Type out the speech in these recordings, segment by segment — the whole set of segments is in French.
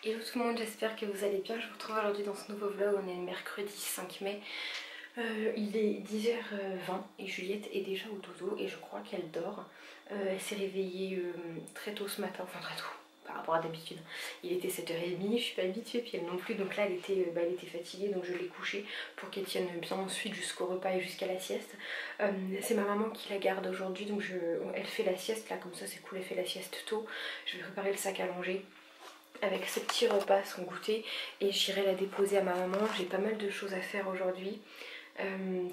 Hello tout le monde, j'espère que vous allez bien. Je vous retrouve aujourd'hui dans ce nouveau vlog. On est le mercredi 5 mai. Il est 10h20 et Juliette est déjà au dodo et je crois qu'elle dort. Elle s'est réveillée très tôt ce matin, enfin très tôt par rapport à d'habitude. Il était 7h30, je suis pas habituée, puis elle non plus. Donc là elle était fatiguée, donc je l'ai couchée pour qu'elle tienne bien ensuite jusqu'au repas et jusqu'à la sieste. C'est ma maman qui la garde aujourd'hui, donc elle fait la sieste là, comme ça c'est cool, elle fait la sieste tôt. Je vais préparer le sac à manger avec ce petit repas, son goûter, et j'irai la déposer à ma maman. J'ai pas mal de choses à faire aujourd'hui,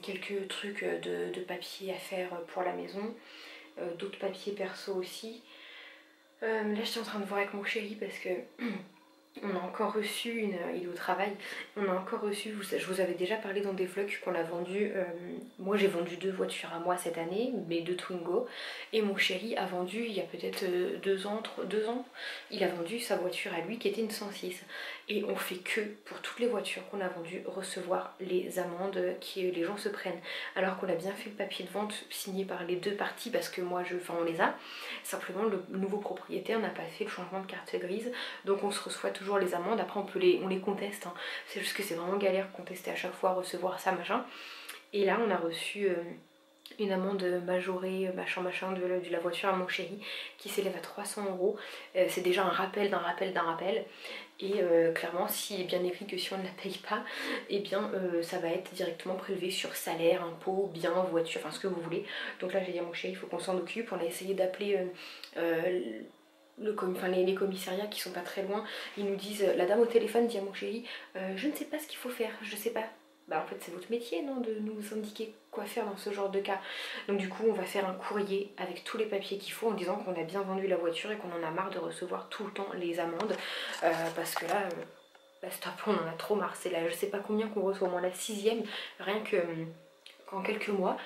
quelques trucs de papier à faire pour la maison, d'autres papiers perso aussi. Là j'étais en train de voir avec mon chéri parce que on a encore reçu il est au travail, on a encore reçu, je vous avais déjà parlé dans des vlogs qu'on a vendu, moi j'ai vendu 2 voitures à moi cette année, mes 2 Twingo, et mon chéri a vendu il y a peut-être 2 ans, il a vendu sa voiture à lui qui était une 106. Et on fait que, pour toutes les voitures qu'on a vendues, recevoir les amendes que les gens se prennent. Alors qu'on a bien fait le papier de vente signé par les deux parties parce que moi, on les a. Simplement, le nouveau propriétaire n'a pas fait le changement de carte grise. Donc on se reçoit toujours les amendes. Après, on les conteste. Hein. C'est juste que c'est vraiment galère de contester à chaque fois, recevoir ça, machin. Et là, on a reçu une amende majorée, machin de la voiture à mon chéri qui s'élève à 300 €. C'est déjà un rappel d'un rappel d'un rappel. Et clairement, s'il est bien écrit que si on ne la paye pas, eh bien ça va être directement prélevé sur salaire, impôt, bien, voiture, enfin ce que vous voulez. Donc là j'ai dit à mon chéri, il faut qu'on s'en occupe. On a essayé d'appeler les commissariats qui sont pas très loin. Ils nous disent, la dame au téléphone dit à mon chéri, je ne sais pas ce qu'il faut faire, je sais pas. Bah en fait c'est votre métier, non, de nous indiquer quoi faire dans ce genre de cas. Donc du coup on va faire un courrier avec tous les papiers qu'il faut en disant qu'on a bien vendu la voiture et qu'on en a marre de recevoir tout le temps les amendes, parce que là stop, on en a trop marre. C'est là je sais pas combien qu'on reçoit, au moins la 6e rien que qu'en quelques mois.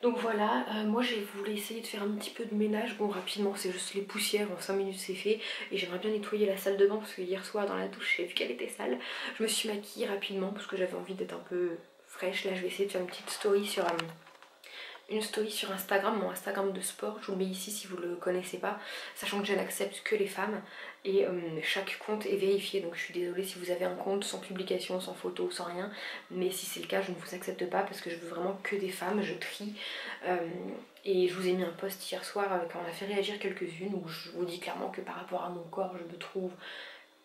Donc voilà, moi j'ai voulu essayer de faire un petit peu de ménage. Bon, rapidement, c'est juste les poussières, en 5 minutes c'est fait. Et j'aimerais bien nettoyer la salle de bain parce que hier soir dans la douche j'ai vu qu'elle était sale. Je me suis maquillée rapidement parce que j'avais envie d'être un peu fraîche. Là je vais essayer de faire une petite story sur Instagram, mon Instagram de sport. Je vous le mets ici si vous ne le connaissez pas, sachant que je n'accepte que les femmes et chaque compte est vérifié. Donc je suis désolée si vous avez un compte sans publication, sans photo, sans rien, mais si c'est le cas je ne vous accepte pas parce que je veux vraiment que des femmes, je trie. Et je vous ai mis un post hier soir quand on a fait réagir quelques-unes où je vous dis clairement que par rapport à mon corps je me trouve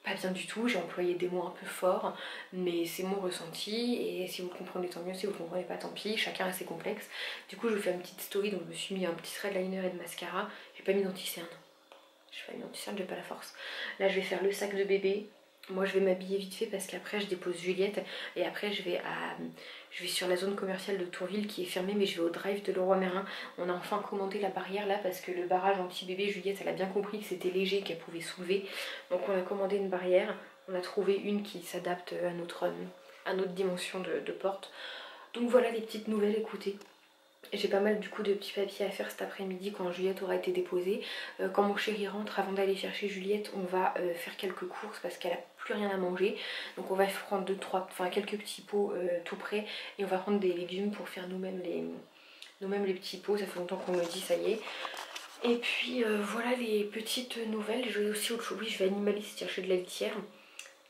pas bien du tout, j'ai employé des mots un peu forts, mais c'est mon ressenti, et si vous le comprenez tant mieux, si vous le comprenez pas tant pis, chacun a ses complexes. Du coup je vous fais une petite story, donc je me suis mis un petit thread liner et de mascara, j'ai pas mis d'anti-cerne. J'ai pas mis d'anti-cerne, j'ai pas la force. Là je vais faire le sac de bébé. Moi je vais m'habiller vite fait parce qu'après je dépose Juliette et après je vais sur la zone commerciale de Tourville qui est fermée, mais je vais au drive de Leroy Merlin. On a enfin commandé la barrière là parce que le barrage anti-bébé, Juliette elle a bien compris que c'était léger, qu'elle pouvait soulever. Donc on a commandé une barrière, on a trouvé une qui s'adapte à notre dimension de porte. Donc voilà les petites nouvelles, écoutez. J'ai pas mal du coup de petits papiers à faire cet après-midi quand Juliette aura été déposée. Quand mon chéri rentre, avant d'aller chercher Juliette, on va faire quelques courses parce qu'elle a plus rien à manger. Donc on va prendre quelques petits pots tout prêts et on va prendre des légumes pour faire nous-mêmes les petits pots. Ça fait longtemps qu'on me dit, ça y est. Et puis voilà les petites nouvelles. Je vais aussi aujourd'hui, je vais animaliser chercher de la litière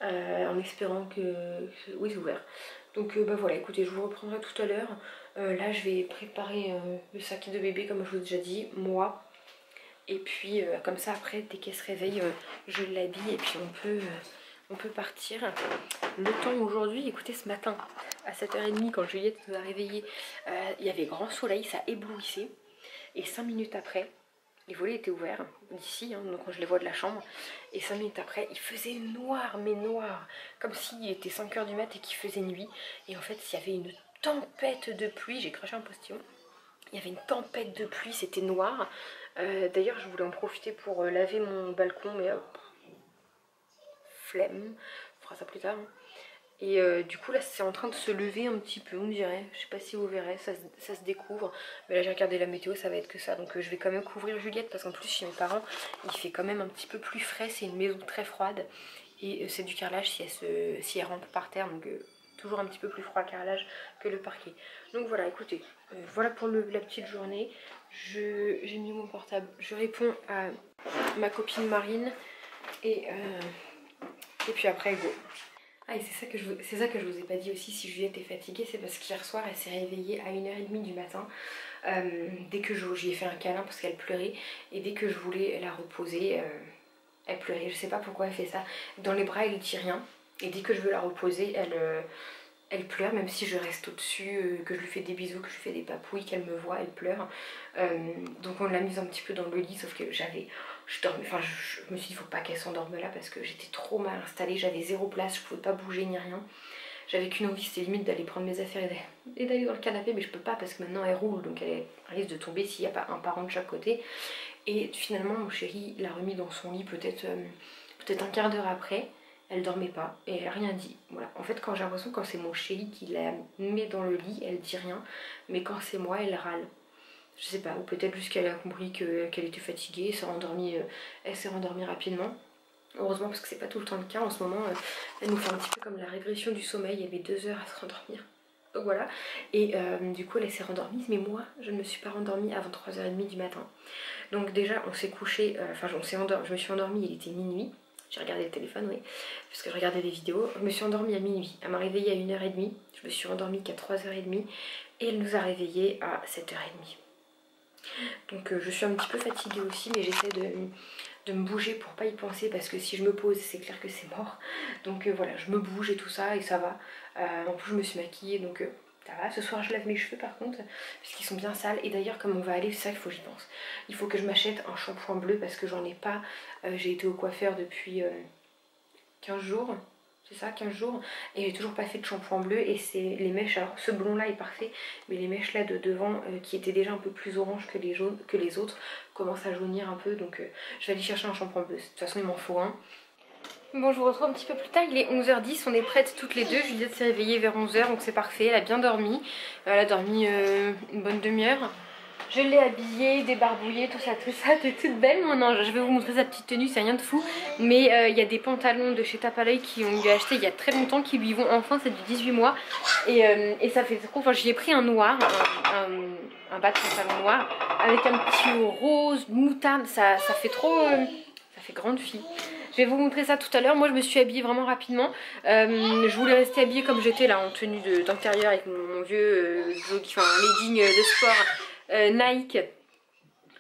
en espérant que... Oui, c'est ouvert. Donc bah voilà, écoutez, je vous reprendrai tout à l'heure. Là je vais préparer le sac de bébé comme je vous ai déjà dit, moi. Et puis comme ça après, dès qu'elle se réveille, je l'habille et puis on peut partir. Le temps aujourd'hui, écoutez, ce matin à 7h30 quand Juliette nous a réveillés, il y avait grand soleil, ça éblouissait. Et 5 minutes après, les volets étaient ouverts d'ici, hein, donc je les vois de la chambre. Et 5 minutes après, il faisait noir, mais noir. Comme s'il était 5h du mat et qu'il faisait nuit. Et en fait, il y avait une tempête de pluie. J'ai craché un postillon. Il y avait une tempête de pluie, c'était noir. D'ailleurs, je voulais en profiter pour laver mon balcon, mais flemme. On fera ça plus tard. Hein. Et du coup là c'est en train de se lever un petit peu, on dirait, je sais pas si vous verrez, ça se découvre. Mais là j'ai regardé la météo, ça va être que ça. Donc je vais quand même couvrir Juliette parce qu'en plus chez mes parents il fait quand même un petit peu plus frais, c'est une maison très froide. Et c'est du carrelage si elle rentre par terre, donc toujours un petit peu plus froid le carrelage que le parquet. Donc voilà, écoutez, voilà pour la petite journée. J'ai mis mon portable, je réponds à ma copine Marine et... Et puis après go. Ah, et c'est ça que je vous ai pas dit aussi, si Juliette est fatiguée, c'est parce qu'hier soir elle s'est réveillée à 1h30 du matin. Dès que je lui ai fait un câlin parce qu'elle pleurait, et dès que je voulais la reposer, elle pleurait. Je sais pas pourquoi elle fait ça. Dans les bras elle dit rien, et dès que je veux la reposer, elle pleure, même si je reste au-dessus, que je lui fais des bisous, que je lui fais des papouilles, qu'elle me voit, elle pleure. Donc on l'a mise un petit peu dans le lit, sauf que je me suis dit faut pas qu'elle s'endorme là parce que j'étais trop mal installée, j'avais zéro place, je pouvais pas bouger ni rien. J'avais qu'une envie, c'était limite d'aller prendre mes affaires et d'aller dans le canapé, mais je peux pas parce que maintenant elle roule, donc elle risque de tomber s'il n'y a pas un parent de chaque côté. Et finalement mon chéri l'a remis dans son lit peut-être un quart d'heure après. Elle dormait pas et elle a rien dit. Voilà. En fait, quand j'ai l'impression quand c'est mon chéri qui la met dans le lit, elle dit rien, mais quand c'est moi, elle râle. Je sais pas, ou peut-être juste qu'elle a compris qu'elle était fatiguée, elle s'est rendormie rapidement. Heureusement parce que c'est pas tout le temps le cas en ce moment, elle nous fait un petit peu comme la régression du sommeil, elle met 2 heures à se rendormir. Donc voilà, et du coup elle s'est rendormie, mais moi je ne me suis pas rendormie avant 3h30 du matin. Donc déjà on s'est couché, je me suis endormie, il était minuit. J'ai regardé le téléphone, oui, parce que je regardais des vidéos. Je me suis endormie à minuit. Elle m'a réveillée à 1h30. Je me suis endormie qu'à 3h30. Et elle nous a réveillés à 7h30. Donc je suis un petit peu fatiguée aussi, mais j'essaie de me bouger pour pas y penser. Parce que si je me pose, c'est clair que c'est mort. Donc voilà, je me bouge et tout ça, et ça va. En plus, je me suis maquillée, donc ça va. Ce soir, je lave mes cheveux par contre, puisqu'ils sont bien sales. Et d'ailleurs, comme on va aller, c'est ça qu'il faut que j'y pense. Il faut que je m'achète un shampoing bleu parce que j'en ai pas. J'ai été au coiffeur depuis 15 jours, c'est ça, 15 jours, et j'ai toujours pas fait de shampoing bleu. Et c'est les mèches, alors ce blond là est parfait, mais les mèches là de devant qui étaient déjà un peu plus oranges que les autres commencent à jaunir un peu. Donc je vais aller chercher un shampoing bleu. De toute façon, il m'en faut un. Bon, je vous retrouve un petit peu plus tard, il est 11h10, on est prêtes toutes les deux. Juliette s'est réveillée vers 11h, donc c'est parfait, elle a bien dormi. Elle a dormi une bonne demi-heure. Je l'ai habillée, débarbouillée, tout ça, t'es toute belle mon ange. Je vais vous montrer sa petite tenue, c'est rien de fou. Mais il y a des pantalons de chez Tapalay qui ont lui acheté il y a très longtemps, qui lui vont enfin, c'est du 18 mois. Et ça fait trop, enfin j'y ai pris un noir, un bas de pantalon noir, avec un petit rose, moutarde, ça fait trop, ça fait grande fille. Je vais vous montrer ça tout à l'heure. Moi je me suis habillée vraiment rapidement. Je voulais rester habillée comme j'étais là en tenue d'intérieur avec mon vieux legging de sport Nike.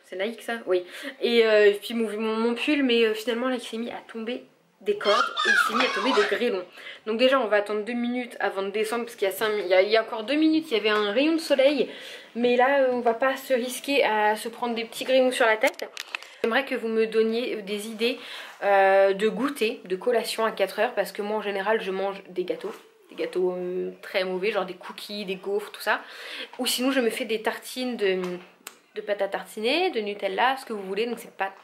C'est Nike ça? Oui. Et puis mon pull, mais finalement là il s'est mis à tomber des cordes et il s'est mis à tomber des grêlons. Donc déjà on va attendre 2 minutes avant de descendre parce qu'il y a encore 2 minutes il y avait un rayon de soleil. Mais là on va pas se risquer à se prendre des petits grêlons sur la tête. J'aimerais que vous me donniez des idées de goûter, de collation à 4 heures, parce que moi en général je mange des gâteaux très mauvais, genre des cookies, des gaufres, tout ça. Ou sinon je me fais des tartines de pâte à tartiner, de Nutella, ce que vous voulez, donc c'est pas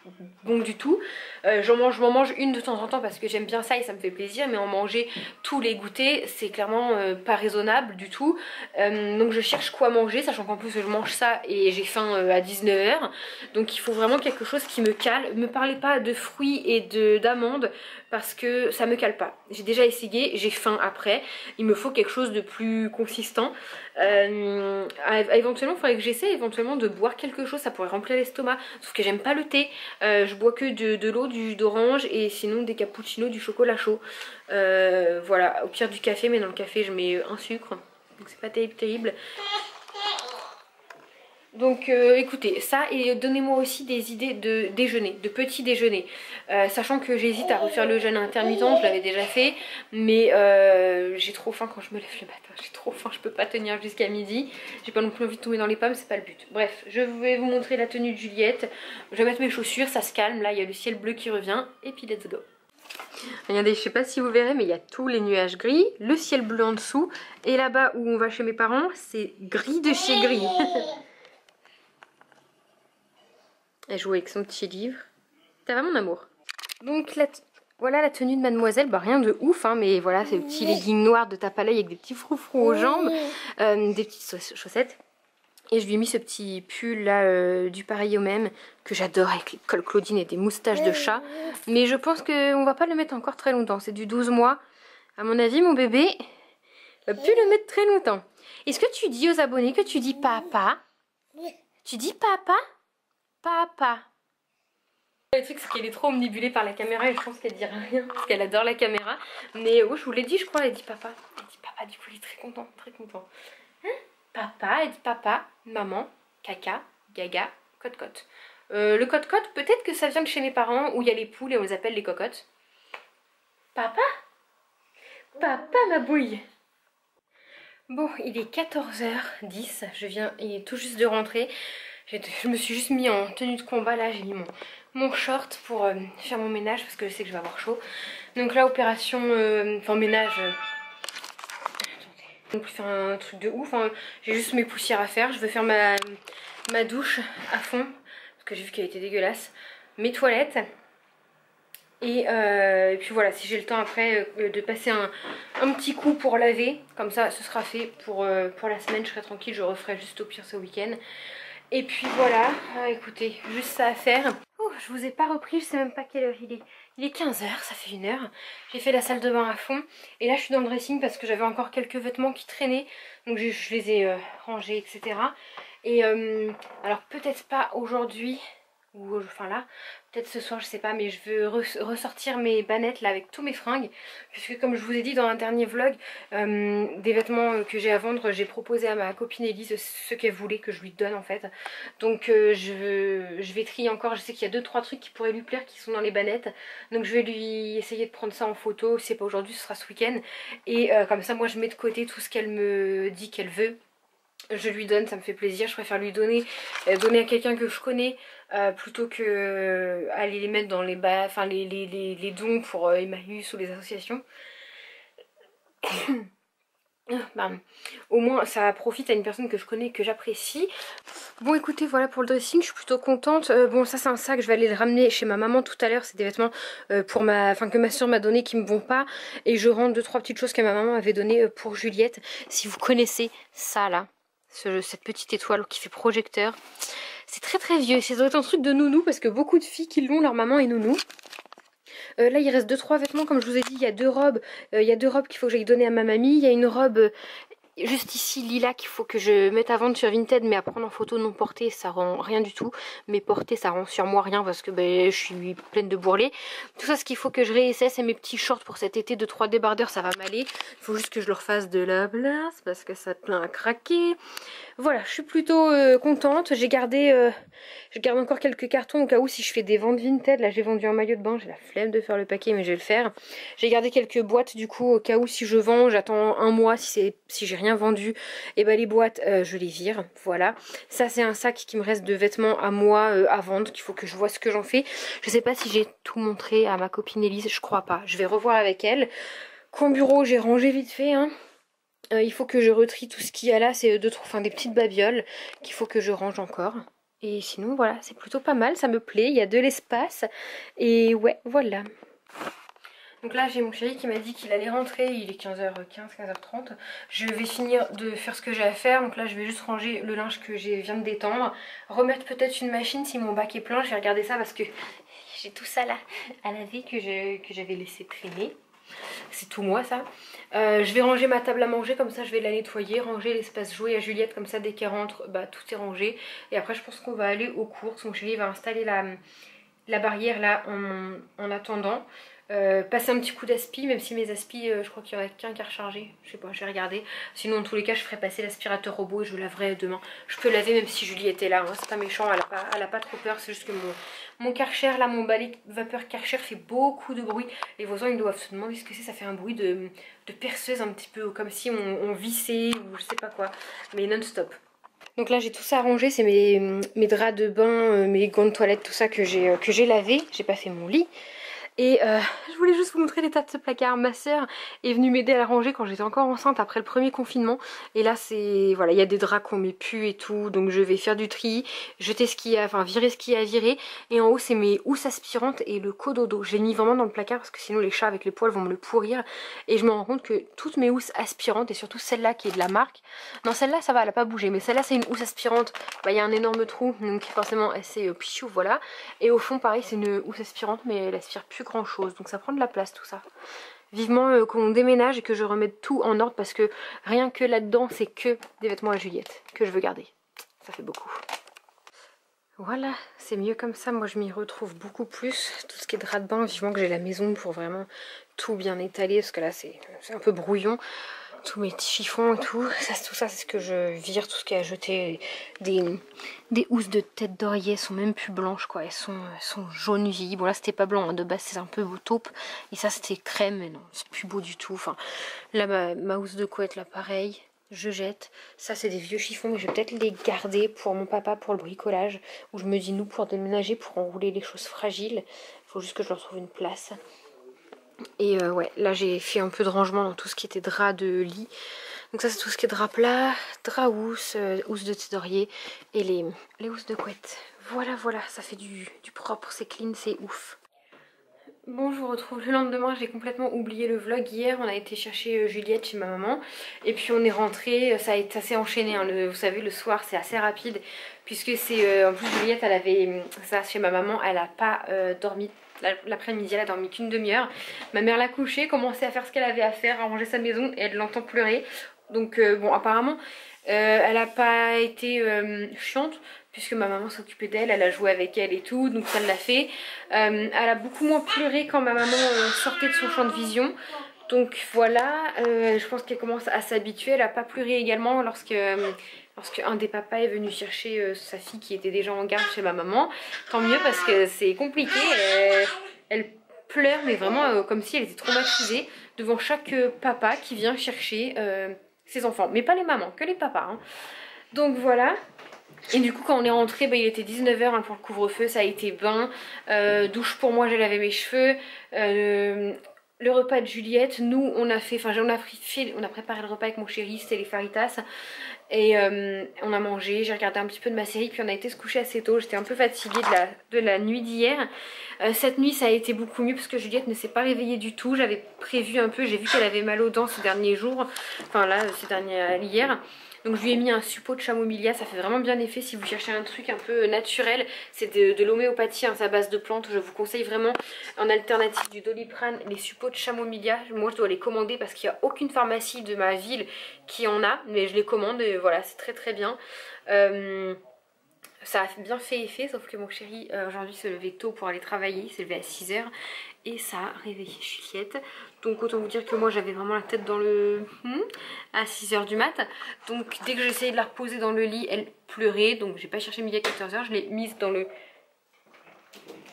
bon du tout. Je m'en mange une de temps en temps parce que j'aime bien ça et ça me fait plaisir, mais en manger tous les goûters, c'est clairement pas raisonnable du tout. Donc je cherche quoi manger, sachant qu'en plus je mange ça et j'ai faim à 19h. Donc il faut vraiment quelque chose qui me cale. Ne me parlez pas de fruits et d'amandes parce que ça me cale pas. J'ai déjà essayé, j'ai faim après. Il me faut quelque chose de plus consistant. Éventuellement, il faudrait que j'essaie éventuellement de boire quelque chose, ça pourrait remplir l'estomac. Sauf que j'aime pas le thé. Je bois que de l'eau, du jus d'orange et sinon des cappuccinos, du chocolat chaud. Voilà, au pire du café, mais dans le café je mets un sucre. Donc c'est pas terrible. Donc écoutez, ça, et donnez-moi aussi des idées de déjeuner, de petit déjeuner. Sachant que j'hésite à refaire le jeûne intermittent, je l'avais déjà fait. Mais j'ai trop faim quand je me lève le matin, j'ai trop faim, je peux pas tenir jusqu'à midi. J'ai pas non plus envie de tomber dans les pommes, c'est pas le but. Bref, je vais vous montrer la tenue de Juliette. Je vais mettre mes chaussures, ça se calme, là il y a le ciel bleu qui revient. Et puis let's go. Regardez, je sais pas si vous verrez, mais il y a tous les nuages gris, le ciel bleu en dessous. Et là-bas où on va chez mes parents, c'est gris de chez gris. Elle joue avec son petit livre. Ça va mon amour? Donc voilà la tenue de mademoiselle, bah rien de ouf hein, mais voilà ces petits leggings noirs de Tapalay avec des petits froufrous aux jambes, des petites chaussettes. Et je lui ai mis ce petit pull là du pareil au même que j'adore avec les cols Claudine et des moustaches de chat. Mais je pense qu'on va pas le mettre encore très longtemps, c'est du 12 mois. À mon avis mon bébé va plus le mettre très longtemps. Est-ce que tu dis aux abonnés que tu dis papa? Tu dis papa? Papa. Le truc c'est qu'elle est trop omnibulée par la caméra et je pense qu'elle dit rien parce qu'elle adore la caméra. Mais oh, je vous l'ai dit je crois, elle dit papa. Elle dit papa, du coup il est très content, très content. Hein, papa, elle dit papa, maman, caca, gaga, cote-cote. Le cote-cote, peut-être que ça vient de chez mes parents où il y a les poules et on les appelle les cocottes. Papa? Papa ma bouille. Bon, il est 14h10, il est tout juste de rentrer. Je me suis juste mis en tenue de combat, là j'ai mis mon short pour faire mon ménage parce que je sais que je vais avoir chaud. Donc là, opération, enfin ménage, donc faire un truc de ouf, hein. J'ai juste mes poussières à faire, je veux faire ma douche à fond parce que j'ai vu qu'elle était dégueulasse. Mes toilettes. Et puis voilà, si j'ai le temps après de passer un petit coup pour laver, comme ça ce sera fait pour la semaine, je serai tranquille, je referai juste au pire ce week-end. Et puis voilà, écoutez, juste ça à faire. Oh, je vous ai pas repris, je sais même pas quelle heure il est. Il est 15h, ça fait 1 heure. J'ai fait la salle de bain à fond. Et là je suis dans le dressing parce que j'avais encore quelques vêtements qui traînaient. Donc je les ai rangés, etc. Et alors peut-être pas aujourd'hui, ou enfin là, peut-être ce soir, je sais pas, mais je veux ressortir mes bannettes là avec tous mes fringues, puisque comme je vous ai dit dans un dernier vlog, des vêtements que j'ai à vendre, j'ai proposé à ma copine Elise ce qu'elle voulait que je lui donne en fait. Donc je vais trier encore, je sais qu'il y a 2-3 trucs qui pourraient lui plaire qui sont dans les bannettes, donc je vais lui essayer de prendre ça en photo, si c'est pas aujourd'hui ce sera ce week-end, et comme ça moi je mets de côté tout ce qu'elle me dit qu'elle veut. Je lui donne, ça me fait plaisir, je préfère lui donner à quelqu'un que je connais plutôt que aller les mettre dans les les dons pour Emmaüs ou les associations. Bah, au moins ça profite à une personne que je connais, que j'apprécie. Bon écoutez, voilà pour le dressing, je suis plutôt contente. Bon ça c'est un sac, je vais aller le ramener chez ma maman tout à l'heure. C'est des vêtements que ma soeur m'a donné qui me vont pas. Et je rentre 2-3 petites choses que ma maman avait donné pour Juliette. Si vous connaissez ça là, cette petite étoile qui fait projecteur, c'est très très vieux. Ça doit être un truc de nounou parce que beaucoup de filles qui l'ont, leur maman est nounou. Là il reste 2-3 vêtements, comme je vous ai dit, il y a 2 robes. Il y a 2 robes qu'il faut que j'aille donner à ma mamie. Il y a une robe juste ici lilas qu'il faut que je mette à vendre sur Vinted, mais à prendre en photo non portée ça rend rien du tout, mais portée ça rend sur moi rien parce que je suis pleine de bourrelets. Tout ça, ce qu'il faut que je réessaie, c'est mes petits shorts pour cet été de 3 débardeurs, ça va m'aller. Il faut juste que je leur fasse de la place parce que ça plein à craquer. Voilà, je suis plutôt contente. Je garde encore quelques cartons au cas où si je fais des ventes Vinted. Là j'ai vendu un maillot de bain, j'ai la flemme de faire le paquet mais je vais le faire. J'ai gardé quelques boîtes du coup au cas où si je vends, j'attends un mois si j'ai rien vendu, et les boîtes je les vire. Voilà, ça c'est un sac qui me reste de vêtements à moi à vendre, qu'il faut que je vois ce que j'en fais. Je sais pas si j'ai tout montré à ma copine Elise, je crois pas, je vais revoir avec elle. Coin bureau j'ai rangé vite fait hein. Il faut que je retrie tout ce qu'il y a là, c'est des petites babioles qu'il faut que je range encore. Et sinon voilà, c'est plutôt pas mal, ça me plaît, il y a de l'espace. Et ouais, voilà. Donc là j'ai mon chéri qui m'a dit qu'il allait rentrer, il est 15h15, 15h30. Je vais finir de faire ce que j'ai à faire, donc là je vais juste ranger le linge que je viens de détendre. Remettre peut-être une machine si mon bac est plein, je vais regarder ça parce que j'ai tout ça là à laver que j'avais laissé traîner. C'est tout moi ça. Je vais ranger ma table à manger, comme ça je vais la nettoyer, ranger l'espace jouet à Juliette, comme ça dès qu'elle rentre tout est rangé. Et après je pense qu'on va aller aux courses, mon chéri va installer la barrière là en attendant. Passer un petit coup d'aspi, même si mes aspi je crois qu'il y en a qu'un qui a rechargé, je sais pas, je vais regarder. Sinon en tous les cas je ferai passer l'aspirateur robot et je laverai demain. Je peux laver même si Julie était là hein. C'est pas méchant, elle a pas trop peur, c'est juste que mon Karcher là, mon balai vapeur Karcher fait beaucoup de bruit. Les voisins ils doivent se demander ce que c'est, ça fait un bruit de perceuse un petit peu, comme si on vissait ou je sais pas quoi, mais non stop. Donc là j'ai tout ça rangé, c'est mes draps de bain, mes gants de toilette, tout ça que j'ai lavé. J'ai pas fait mon lit. Et je voulais juste vous montrer l'état de ce placard. Ma soeur est venue m'aider à la ranger quand j'étais encore enceinte après le premier confinement. Et là c'est voilà, il y a des draps qu'on met plus et tout. Donc je vais faire du tri, jeter ce qu'il y a, enfin virer ce qu'il y a à virer. Et en haut c'est mes housses aspirantes et le cododo. Je l'ai mis vraiment dans le placard parce que sinon les chats avec les poils vont me le pourrir. Et je me rends compte que toutes mes housses aspirantes, et surtout celle-là qui est de la marque. Non celle-là ça va, elle a pas bougé. Mais celle-là c'est une housse aspirante. Il y a un énorme trou. Donc forcément elle s'est pichou, voilà. Et au fond pareil c'est une housse aspirante mais elle aspire plus grand chose, donc ça prend de la place tout ça. Vivement qu'on déménage et que je remette tout en ordre parce que rien que là-dedans c'est que des vêtements à Juliette que je veux garder. Ça fait beaucoup. Voilà, c'est mieux comme ça, moi je m'y retrouve beaucoup plus. Tout ce qui est drap de bain, vivement que j'ai la maison pour vraiment tout bien étaler, parce que là c'est un peu brouillon. Tous mes petits chiffons et tout ça c'est ce que je vire, tout ce qui est à jeter. Des housses de tête d'oreiller sont même plus blanches quoi, elles sont jaunes vie. Bon là c'était pas blanc, hein. De base c'est un peu beau taupe, et ça c'était crème, mais non c'est plus beau du tout. Enfin là ma housse de couette là pareil. Je jette. Ça, c'est des vieux chiffons, mais je vais peut-être les garder pour mon papa, pour le bricolage. Où je me dis, nous, pour déménager, pour enrouler les choses fragiles, il faut juste que je leur trouve une place. Et ouais, là, j'ai fait un peu de rangement dans tout ce qui était drap de lit. Donc ça, c'est tout ce qui est drap plat, drap housse, housse de thé d'oreiller et les housses de couette. Voilà, voilà, ça fait du propre, c'est clean, c'est ouf. Bon, je vous retrouve le lendemain, j'ai complètement oublié le vlog. Hier, on a été chercher Juliette chez ma maman. Et puis on est rentré, ça s'est enchaîné. Hein. Vous savez, le soir, c'est assez rapide. Puisque c'est... en plus, Juliette, elle avait... Ça, chez ma maman, elle a pas dormi. L'après-midi, elle a dormi qu'une demi-heure. Ma mère l'a couchée, commençait à faire ce qu'elle avait à faire, à ranger sa maison. Et elle l'entend pleurer. Donc, bon, apparemment, elle a pas été chiante. Puisque ma maman s'occupait d'elle, elle a joué avec elle et tout, donc ça l'a fait. Elle a beaucoup moins pleuré quand ma maman sortait de son champ de vision. Donc voilà, je pense qu'elle commence à s'habituer. Elle n'a pas pleuré également lorsque un des papas est venu chercher sa fille qui était déjà en garde chez ma maman. Tant mieux parce que c'est compliqué. Elle pleure mais vraiment comme si elle était traumatisée devant chaque papa qui vient chercher ses enfants. Mais pas les mamans, que les papas. Hein. Donc voilà. Et du coup quand on est rentré, il était 19 h hein, pour le couvre-feu, ça a été bain, douche pour moi, j'ai lavé mes cheveux, le repas de Juliette, nous on a fait, enfin on a préparé le repas avec mon chéri, c'était les faritas, et on a mangé, j'ai regardé un petit peu de ma série, puis on a été se coucher assez tôt, j'étais un peu fatiguée de la nuit d'hier. Cette nuit ça a été beaucoup mieux parce que Juliette ne s'est pas réveillée du tout, j'avais prévu un peu, j'ai vu qu'elle avait mal aux dents ces derniers jours, enfin là, hier. Donc je lui ai mis un suppôt de chamomilla, ça fait vraiment bien effet si vous cherchez un truc un peu naturel. C'est de l'homéopathie, hein, c'est à base de plantes. Je vous conseille vraiment en alternative du Doliprane les suppôts de chamomilla. Moi je dois les commander parce qu'il n'y a aucune pharmacie de ma ville qui en a. Mais je les commande et voilà, c'est très très bien. Ça a bien fait effet, sauf que mon chéri aujourd'hui se levait tôt pour aller travailler, il s'est levé à 6 h et ça a réveillé Juliette. Donc autant vous dire que moi j'avais vraiment la tête dans le... à 6 h du mat. Donc dès que j'ai essayé de la reposer dans le lit, elle pleurait. Donc j'ai pas cherché midi à 14 h, je l'ai mise dans le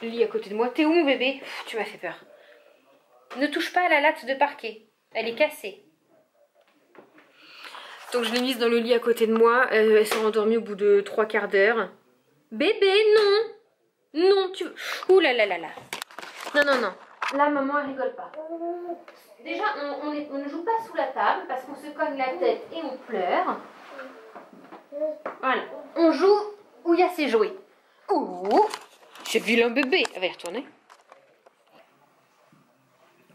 lit à côté de moi. T'es où mon bébé? Tu m'as fait peur. Ne touche pas à la latte de parquet, elle est cassée. Donc je l'ai mise dans le lit à côté de moi, elle s'est endormie au bout de 3/4 d'heure. Bébé, non! Non, tu... Ouh là là là là. Non, non, non. Là, maman, elle rigole pas. Déjà, on ne joue pas sous la table parce qu'on se cogne la tête et on pleure. Voilà. On joue où il y a ses jouets. Ouh! J'ai vu un bébé. Elle va y retourner.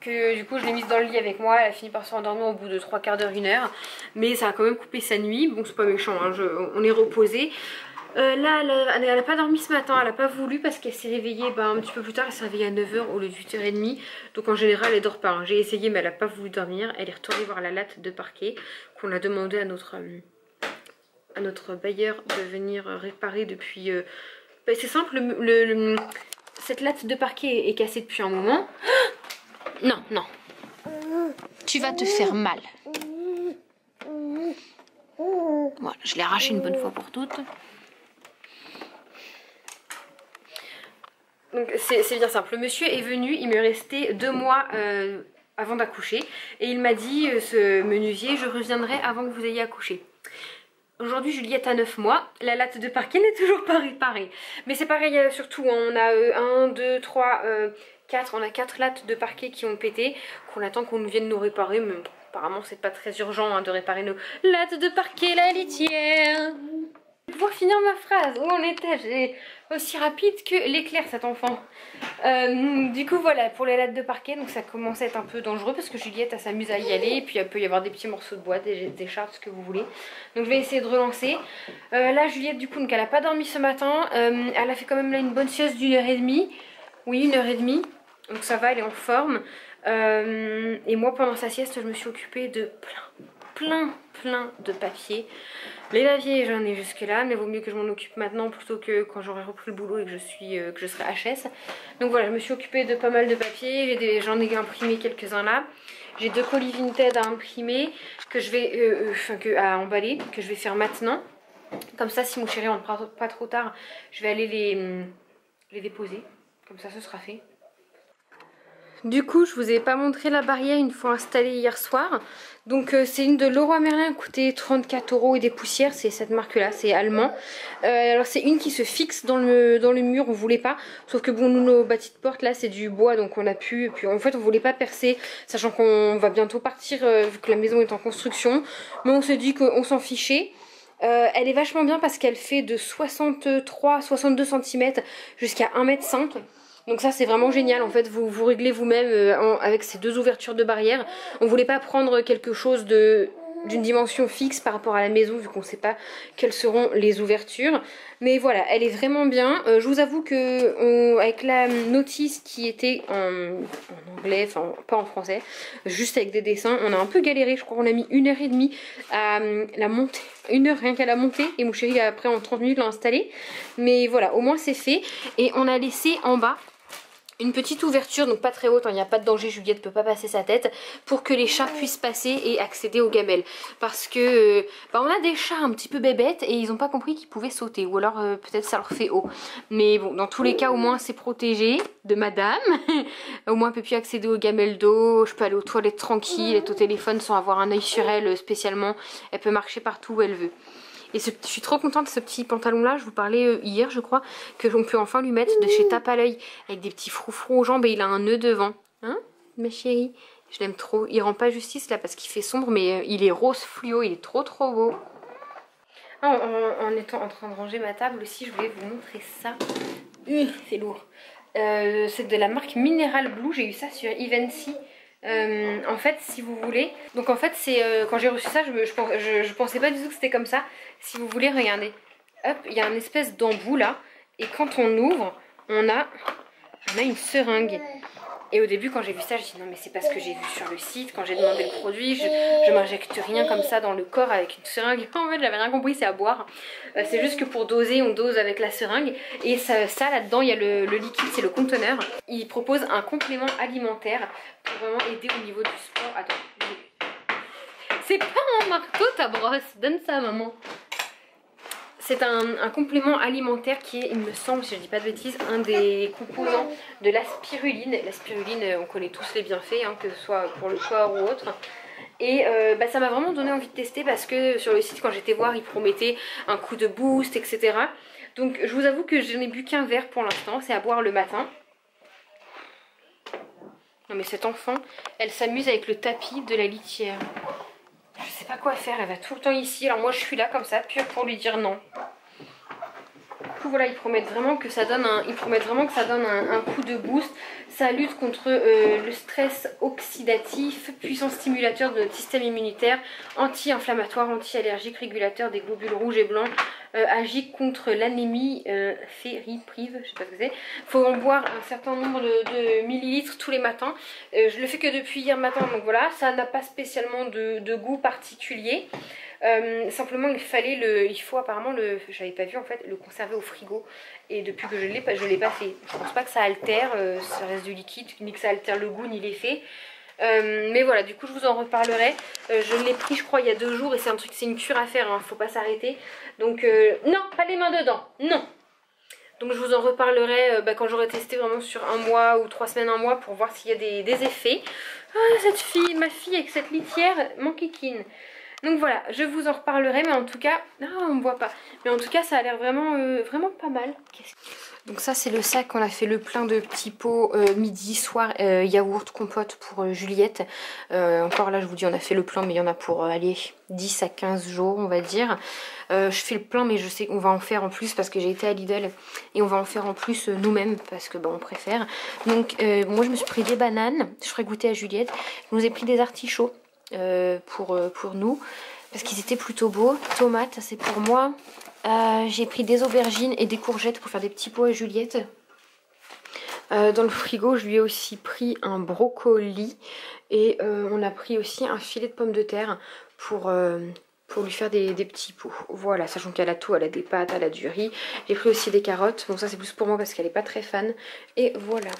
Que du coup je l'ai mise dans le lit avec moi, elle a fini par se rendormir au bout de 3/4 d'heure, 1 heure, mais ça a quand même coupé sa nuit. Bon c'est pas méchant, hein, on est reposé. Là elle a pas dormi ce matin, elle a pas voulu parce qu'elle s'est réveillée un petit peu plus tard, elle s'est réveillée à 9 h au lieu de 8 h 30, donc en général elle dort pas, hein. J'ai essayé mais elle a pas voulu dormir, elle est retournée voir la latte de parquet qu'on a demandé à notre bailleur de venir réparer depuis... c'est simple, cette latte de parquet est cassée depuis un moment. Non, non. Tu vas te faire mal. Voilà, je l'ai arraché une bonne fois pour toutes. Donc c'est bien simple. Le monsieur est venu, il me restait 2 mois avant d'accoucher. Et il m'a dit, ce menuisier, je reviendrai avant que vous ayez accouché. Aujourd'hui Juliette a 9 mois, la latte de parquet n'est toujours pas réparée. Mais c'est pareil surtout, on a 1, 2, 3, 4, on a 4 lattes de parquet qui ont pété, qu'on attend qu'on vienne nous réparer, mais apparemment c'est pas très urgent hein, de réparer nos lattes de parquet, la litière. Pour finir ma phrase, où en étais-je? Aussi rapide que l'éclair cet enfant. Du coup voilà pour les lattes de parquet, donc ça commence à être un peu dangereux parce que Juliette elle s'amuse à y aller et puis il peut y avoir des petits morceaux de bois, des chartres, ce que vous voulez. Donc je vais essayer de relancer. Là Juliette du coup donc, elle a pas dormi ce matin, elle a fait quand même là une bonne sieste d'1 h 30. Oui 1 h 30, donc ça va, elle est en forme. Et moi pendant sa sieste je me suis occupée de plein de papiers. Les laviers, j'en ai jusque là, mais vaut mieux que je m'en occupe maintenant plutôt que quand j'aurai repris le boulot et que je serai HS. Donc voilà, je me suis occupée de pas mal de papiers, j'en ai imprimé quelques-uns là. J'ai 2 colis Vinted à imprimer, que je vais, à emballer, que je vais faire maintenant. Comme ça, si mon chéri rentre pas trop tard, je vais aller les déposer. Comme ça, ce sera fait. Du coup, je vous ai pas montré la barrière une fois installée hier soir. Donc c'est une de Leroy Merlin, coûtait 34 € et des poussières, c'est cette marque là, c'est allemand. Alors c'est une qui se fixe dans le mur, on voulait pas. Sauf que bon, nous nos bâtis de porte là c'est du bois, donc on a pu. Et puis en fait on voulait pas percer, sachant qu'on va bientôt partir vu que la maison est en construction. Mais on s'est dit qu'on s'en fichait. Elle est vachement bien parce qu'elle fait de 63-62 cm jusqu'à 1,5 m. Donc ça c'est vraiment génial, en fait vous réglez vous-même avec ces 2 ouvertures de barrière. On voulait pas prendre quelque chose d'une dimension fixe par rapport à la maison vu qu'on sait pas quelles seront les ouvertures. Mais voilà, elle est vraiment bien. Je vous avoue que avec la notice qui était en anglais, enfin pas en français, juste avec des dessins, on a un peu galéré. Je crois qu'on a mis 1h30 à la montée. 1 heure rien qu'à la montée et mon chéri après en 30 minutes l'a installé. Mais voilà, au moins c'est fait. Et on a laissé en bas une petite ouverture, donc pas très haute, il n'y a pas de danger, Juliette ne peut pas passer sa tête, pour que les chats puissent passer et accéder aux gamelles. Parce que on a des chats un petit peu bébêtes et ils n'ont pas compris qu'ils pouvaient sauter, ou alors peut-être ça leur fait haut. Mais bon, dans tous les cas, au moins c'est protégé de madame. Au moins elle peut plus accéder aux gamelles d'eau, je peux aller aux toilettes tranquille, être au téléphone sans avoir un œil sur elle spécialement. Elle peut marcher partout où elle veut. Et je suis trop contente de ce petit pantalon là, je vous parlais hier je crois, que l'on peut enfin lui mettre de chez Tape à l'œil, avec des petits froufrous aux jambes et il a un nœud devant. Hein ma chérie? Je l'aime trop, il rend pas justice là parce qu'il fait sombre mais il est rose fluo, il est trop beau. Ah, en étant en train de ranger ma table aussi, je voulais vous montrer ça. C'est lourd. C'est de la marque Mineral Blue, j'ai eu ça sur Evency. En fait si vous voulez, donc en fait c'est quand j'ai reçu ça je pensais pas du tout que c'était comme ça. Si vous voulez, regardez, hop, il y a une espèce d'embout là et quand on ouvre on a une seringue. Et au début quand j'ai vu ça je me suis dit non mais c'est pas ce que j'ai vu sur le site. Quand j'ai demandé le produit, je m'injecte rien comme ça dans le corps avec une seringue. En fait j'avais rien compris, c'est à boire. C'est juste que pour doser, on dose avec la seringue. Et ça là-dedans il y a le liquide, c'est le conteneur. Il propose un complément alimentaire pour vraiment aider au niveau du sport. Attends, c'est pas un marteau ta brosse, donne ça à maman. C'est un complément alimentaire qui est, il me semble, si je dis pas de bêtises, un des composants de la spiruline. La spiruline, on connaît tous les bienfaits, hein, que ce soit pour le corps ou autre. Et ça m'a vraiment donné envie de tester parce que sur le site, quand j'étais voir, ils promettaient un coup de boost, etc. Donc je vous avoue que je n'ai bu qu'un verre pour l'instant, c'est à boire le matin. Non mais cette enfant, elle s'amuse avec le tapis de la litière. Je sais pas quoi faire, elle va tout le temps ici. Alors moi je suis là comme ça, pure pour lui dire non. Du coup voilà, ils promettent vraiment que ça donne un coup de boost. Ça lutte contre le stress oxydatif, puissant stimulateur de notre système immunitaire, anti-inflammatoire, anti-allergique, régulateur des globules rouges et blancs, agit contre l'anémie fériprive, je sais pas ce que c'est. Faut en boire un certain nombre de millilitres tous les matins. Je le fais que depuis hier matin, donc voilà, ça n'a pas spécialement de goût particulier. Simplement il faut apparemment j'avais pas vu en fait, le conserver au frigo et depuis que je l'ai pas fait. Je pense pas que ça altère, ça reste du liquide, ni que ça altère le goût ni l'effet. Mais voilà, du coup je vous en reparlerai. Je l'ai pris je crois il y a 2 jours et c'est une cure à faire, hein, faut pas s'arrêter. Donc non, pas les mains dedans, non. Donc je vous en reparlerai quand j'aurai testé vraiment sur 1 mois ou 3 semaines, 1 mois pour voir s'il y a des effets. Ah, ma fille avec cette litière m'enquiquine. Donc voilà, je vous en reparlerai, mais en tout cas, on me voit pas. Mais en tout cas, ça a l'air vraiment, vraiment pas mal. Donc ça, c'est le sac qu'on a fait le plein de petits pots midi, soir, yaourt, compote pour Juliette. Encore là, je vous dis, on a fait le plein, mais il y en a pour aller 10 à 15 jours, on va dire. Je fais le plein, mais je sais qu'on va en faire en plus parce que j'ai été à Lidl et on va en faire en plus nous-mêmes parce que on préfère. Donc moi, je me suis pris des bananes, je ferai goûter à Juliette. Je nous ai pris des artichauts. Pour nous parce qu'ils étaient plutôt beaux. Tomates, ça c'est pour moi. J'ai pris des aubergines et des courgettes pour faire des petits pots à Juliette. Dans le frigo je lui ai aussi pris un brocoli et on a pris aussi un filet de pommes de terre pour pour lui faire des petits pots. Voilà, sachant qu'elle a tout, elle a des pâtes, elle a du riz. J'ai pris aussi des carottes, bon ça c'est plus pour moi parce qu'elle est pas très fan. Et voilà.